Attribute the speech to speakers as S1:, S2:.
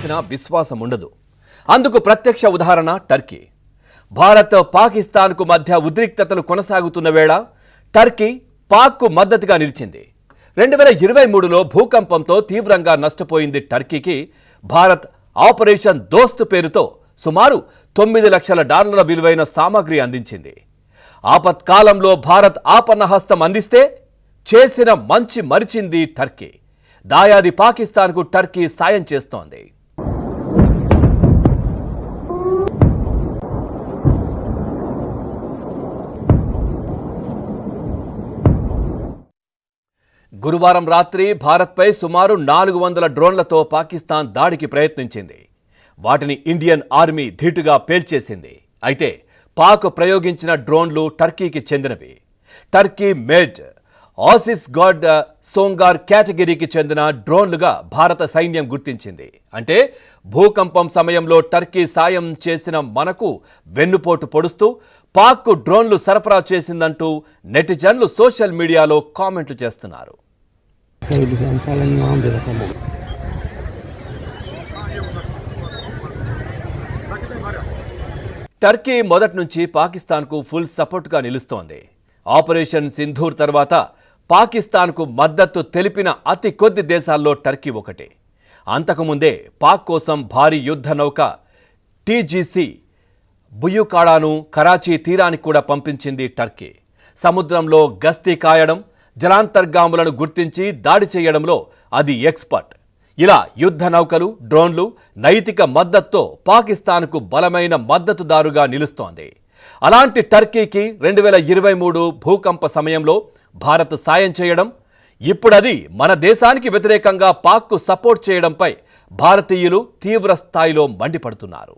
S1: చేసినా విశ్వాసం ఉండదు. అందుకు ప్రత్యక్ష ఉదాహరణ టర్కీ. భారత్ పాకిస్తాన్కు మధ్య ఉద్రిక్తతలు కొనసాగుతున్న వేళ టర్కీ పాక్కు మద్దతుగా నిలిచింది. 2023లో భూకంపంతో తీవ్రంగా నష్టపోయింది టర్కీకి భారత్ ఆపరేషన్ దోస్త్ పేరుతో సుమారు $9 లక్షల విలువైన సామాగ్రి అందించింది. ఆపత్కాలంలో భారత్ ఆపన్నహస్తం అందిస్తే చేసిన మంచి మరిచింది టర్కీ. దాయాది పాకిస్తాన్కు టర్కీ సాయం చేస్తోంది. గురువారం రాత్రి భారత్పై సుమారు 400 డ్రోన్లతో పాకిస్తాన్ దాడికి ప్రయత్నించింది. వాటిని ఇండియన్ ఆర్మీ ధీటుగా పేల్చేసింది. అయితే పాక్ ప్రయోగించిన డ్రోన్లు టర్కీకి చెందినవి. టర్కీ మేడ్ ఆసిస్ గాడ్ సోంగార్ కేటగిరీకి చెందిన డ్రోన్లుగా భారత సైన్యం గుర్తించింది. అంటే భూకంపం సమయంలో టర్కీ సాయం చేసిన మనకు వెన్నుపోటు పొడుస్తూ పాక్కు డ్రోన్లు సరఫరా చేసిందంటూ నెటిజన్లు సోషల్ మీడియాలో కామెంట్లు చేస్తున్నారు. టర్కీ మొదటి నుంచి పాకిస్తాన్కు ఫుల్ సపోర్ట్గా నిలుస్తోంది. ఆపరేషన్ సింధూర్ తర్వాత పాకిస్తాన్కు మద్దతు తెలిపిన అతి కొద్ది దేశాల్లో టర్కీ ఒకటి. అంతకుముందే పాక్ కోసం భారీ యుద్ధ నౌక టీజీసీ బుయుకాడాను కరాచీ తీరానికి కూడా పంపించింది టర్కీ. సముద్రంలో గస్తీ కాయడం, జలాంతర్గాములను గుర్తించి దాడి చేయడంలో అది ఎక్స్పర్ట్. ఇలా యుద్ధ నౌకలు, డ్రోన్లు, నైతిక మద్దతుతో పాకిస్తాన్కు బలమైన మద్దతుదారుగా నిలుస్తోంది. అలాంటి టర్కీకి 2023 భూకంప సమయంలో భారత్ సాయం చేయడం, ఇప్పుడది మన దేశానికి వ్యతిరేకంగా పాక్కు సపోర్ట్ చేయడంపై భారతీయులు తీవ్ర స్థాయిలో మండిపడుతున్నారు.